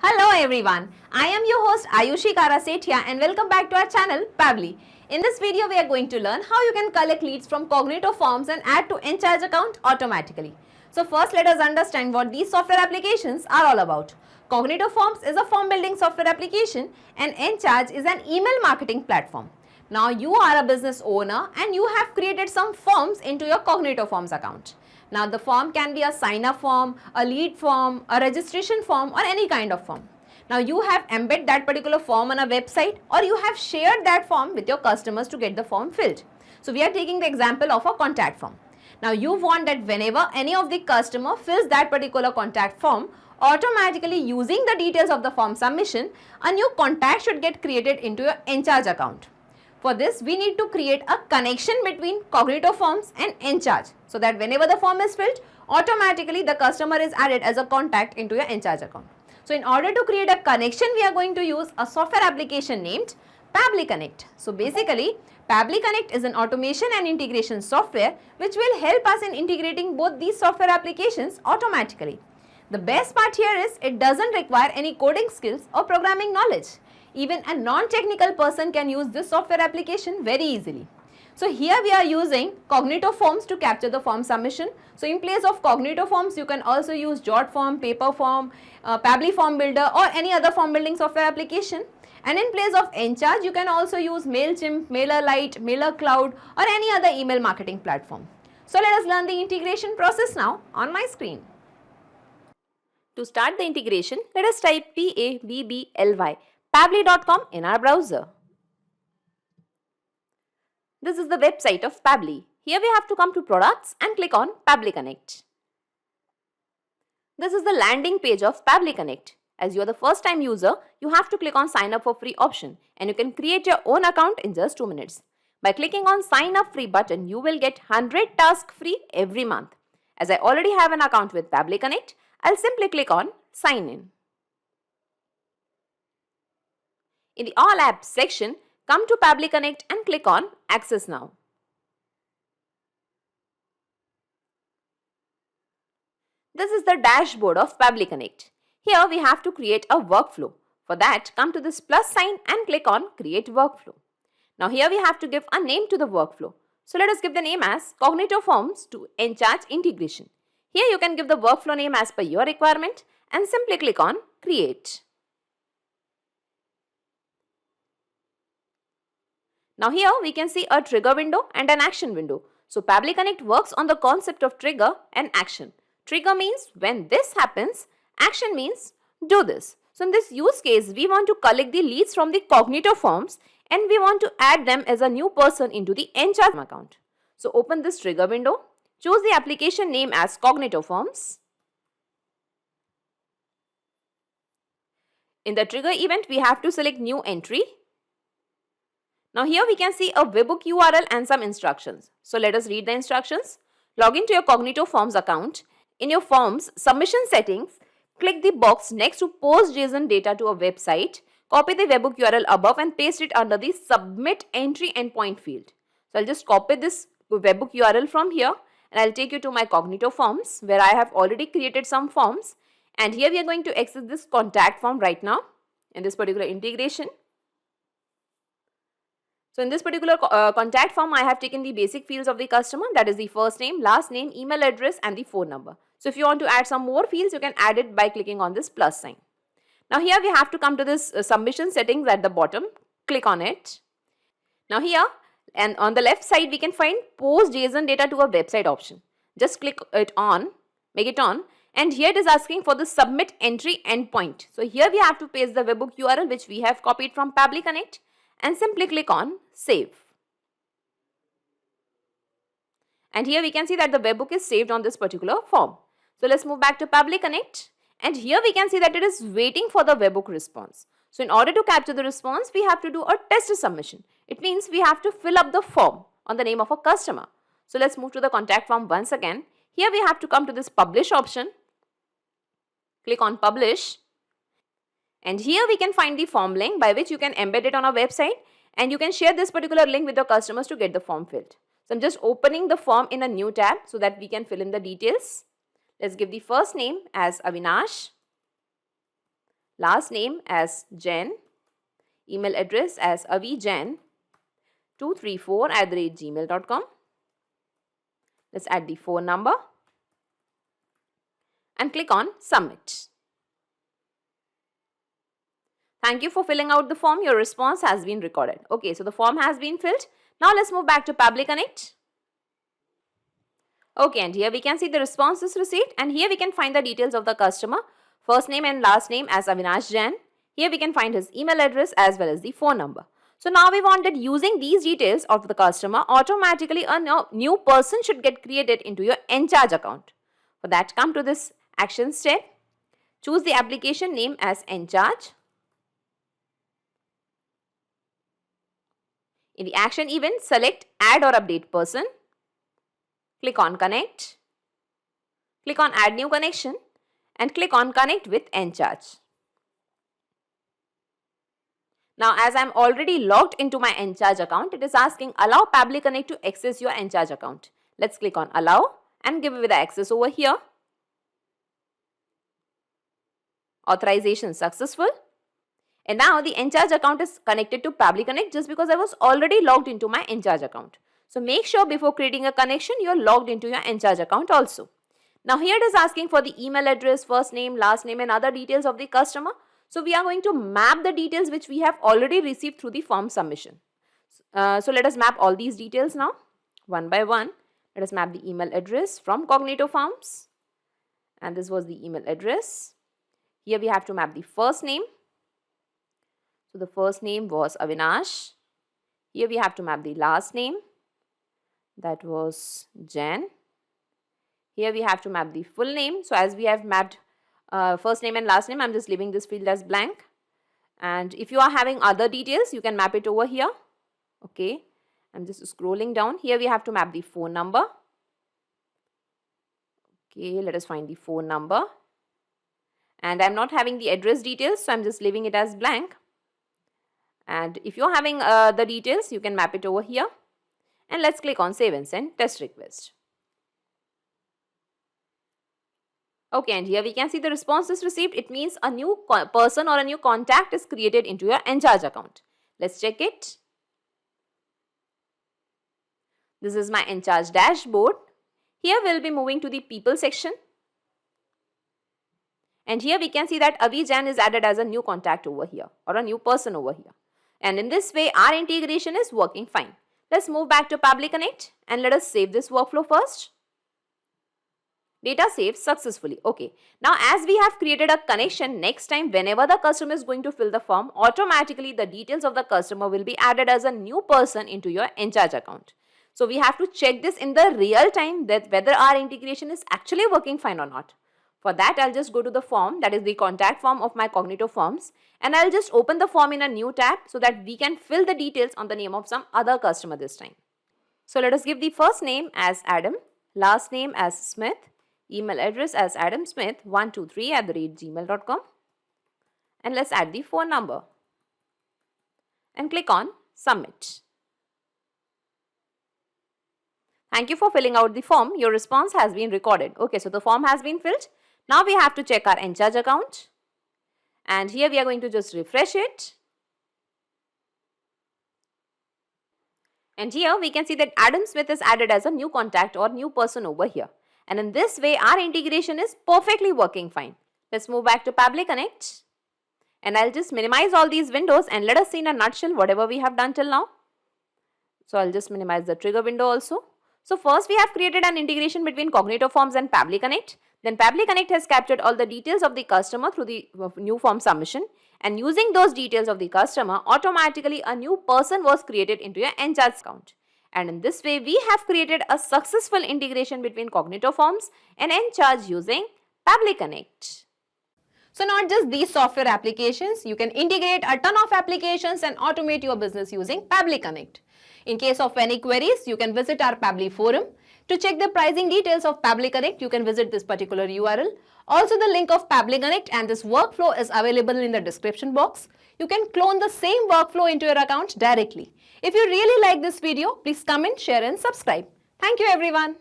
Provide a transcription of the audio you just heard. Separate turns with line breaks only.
Hello everyone, I am your host Ayushi Karasethia and welcome back to our channel Pabbly. In this video, we are going to learn how you can collect leads from Cognito Forms and add to Encharge account automatically. So first let us understand what these software applications are all about. Cognito Forms is a form building software application and Encharge is an email marketing platform. Now you are a business owner and you have created some forms into your Cognito Forms account. Now the form can be a sign up form, a lead form, a registration form or any kind of form. Now you have embedded that particular form on a website or you have shared that form with your customers to get the form filled. So we are taking the example of a contact form. Now you want that whenever any of the customer fills that particular contact form, automatically using the details of the form submission, a new contact should get created into your Encharge account. For this, we need to create a connection between Cognito Forms and Encharge so that whenever the form is filled, automatically the customer is added as a contact into your Encharge account. So in order to create a connection, we are going to use a software application named Pabbly Connect. So basically, Pabbly Connect is an automation and integration software which will help us in integrating both these software applications automatically. The best part here is it doesn't require any coding skills or programming knowledge. Even a non-technical person can use this software application very easily. So here we are using Cognito Forms to capture the form submission. So in place of Cognito Forms, you can also use JotForm, Paperform, Pabbly Form Builder or any other form building software application. And in place of Encharge, you can also use MailChimp, MailerLite, MailerCloud or any other email marketing platform. So let us learn the integration process now on my screen. To start the integration, let us type Pabbly, Pabbly.com in our browser. This is the website of Pabbly. Here we have to come to products and click on Pabbly Connect. This is the landing page of Pabbly Connect. As you are the first time user, you have to click on sign up for free option and you can create your own account in just 2 minutes. By clicking on sign up free button, you will get 100 tasks free every month. As I already have an account with Pabbly Connect, I'll simply click on sign in. In the All Apps section, come to Pabbly Connect and click on Access Now. This is the dashboard of Pabbly Connect. Here we have to create a workflow. For that, come to this plus sign and click on Create Workflow. Now here we have to give a name to the workflow. So let us give the name as Cognito Forms to Encharge Integration. Here you can give the workflow name as per your requirement and simply click on Create. Now here we can see a trigger window and an action window. So Pabbly Connect works on the concept of trigger and action. Trigger means when this happens, action means do this. So in this use case, we want to collect the leads from the Cognito Forms and we want to add them as a new person into the Encharge account. So open this trigger window, choose the application name as Cognito Forms. In the trigger event, we have to select new entry. Now here we can see a webhook URL and some instructions. So let us read the instructions. Log into your Cognito Forms account. In your forms submission settings, click the box next to post JSON data to a website. Copy the webhook URL above and paste it under the submit entry endpoint field. So I'll just copy this webhook URL from here and I'll take you to my Cognito Forms where I have already created some forms. And here we are going to access this contact form right now in this particular integration. So in this particular contact form, I have taken the basic fields of the customer, that is the first name, last name, email address and the phone number. So if you want to add some more fields, you can add it by clicking on this plus sign. Now here we have to come to this submission settings at the bottom. Click on it. Now here and on the left side, we can find post JSON data to a website option. Just click it on, make it on. And here it is asking for the submit entry endpoint. So here we have to paste the webhook URL which we have copied from Pabbly Connect and simply click on save. And here we can see that the webhook is saved on this particular form. So let's move back to Pabbly Connect and here we can see that it is waiting for the webhook response. So in order to capture the response, we have to do a test submission. It means we have to fill up the form on the name of a customer. So let's move to the contact form once again. Here we have to come to this publish option. Click on publish. And here we can find the form link by which you can embed it on a website and you can share this particular link with your customers to get the form filled. So I'm just opening the form in a new tab so that we can fill in the details. Let's give the first name as Avinash, last name as Jen, email address as avijen234@gmail.com. Let's add the phone number and click on submit. Thank you for filling out the form. Your response has been recorded. Okay, so the form has been filled. Now let's move back to Pabbly Connect. Okay, and here we can see the responses received, and here we can find the details of the customer. First name and last name as Avinash Jain. Here we can find his email address as well as the phone number. So now we want that using these details of the customer, automatically a new person should get created into your Encharge account. For that, come to this action step. Choose the application name as Encharge. In the action event, select Add or Update Person. Click on Connect. Click on Add New Connection and click on Connect with Encharge. Now, as I am already logged into my Encharge account, it is asking allow Pabbly Connect to access your Encharge account. Let's click on allow and give it the access over here. Authorization successful. And now the Encharge account is connected to Pabbly Connect just because I was already logged into my Encharge account. So make sure before creating a connection, you are logged into your Encharge account also. Now here it is asking for the email address, first name, last name and other details of the customer. So we are going to map the details which we have already received through the form submission. So let us map all these details now, one by one. Let us map the email address from Cognito Forms. And this was the email address. Here we have to map the first name. So the first name was Avinash. Here we have to map the last name. That was Jen. Here we have to map the full name. So as we have mapped first name and last name, I'm just leaving this field as blank. And if you are having other details, you can map it over here. Okay. I'm just scrolling down. Here we have to map the phone number. Okay, let us find the phone number. And I'm not having the address details, so I'm just leaving it as blank. And if you're having the details, you can map it over here. And let's click on Save and Send Test Request. Okay, and here we can see the responses received. It means a new person or a new contact is created into your Encharge account. Let's check it. This is my Encharge dashboard. Here we'll be moving to the People section. And here we can see that Avi Jain is added as a new contact over here or a new person over here. And in this way, our integration is working fine. Let's move back to Pabbly Connect and let us save this workflow first. Data saved successfully. Okay. Now, as we have created a connection, next time whenever the customer is going to fill the form, automatically the details of the customer will be added as a new person into your Encharge account. So, we have to check this in the real time that whether our integration is actually working fine or not. For that, I'll just go to the form, that is the contact form of my Cognito Forms, and I'll just open the form in a new tab so that we can fill the details on the name of some other customer this time. So let us give the first name as Adam, last name as Smith, email address as adamsmith123@gmail.com, and let's add the phone number and click on submit. Thank you for filling out the form. Your response has been recorded. Okay, so the form has been filled. Now we have to check our Encharge account. And here we are going to just refresh it. And here we can see that Adam Smith is added as a new contact or new person over here. And in this way, our integration is perfectly working fine. Let's move back to Pabbly Connect. And I'll just minimize all these windows and let us see in a nutshell whatever we have done till now. So I'll just minimize the trigger window also. So first we have created an integration between Cognito Forms and Pabbly Connect. Then Pabbly Connect has captured all the details of the customer through the new form submission. And using those details of the customer, automatically a new person was created into your Encharge account. And in this way, we have created a successful integration between Cognito Forms and Encharge using Pabbly Connect. So not just these software applications, you can integrate a ton of applications and automate your business using Pabbly Connect. In case of any queries, you can visit our Pabbly forum. To check the pricing details of Pabbly Connect, you can visit this particular URL. Also, the link of Pabbly Connect and this workflow is available in the description box. You can clone the same workflow into your account directly. If you really like this video, please comment, share and subscribe. Thank you everyone.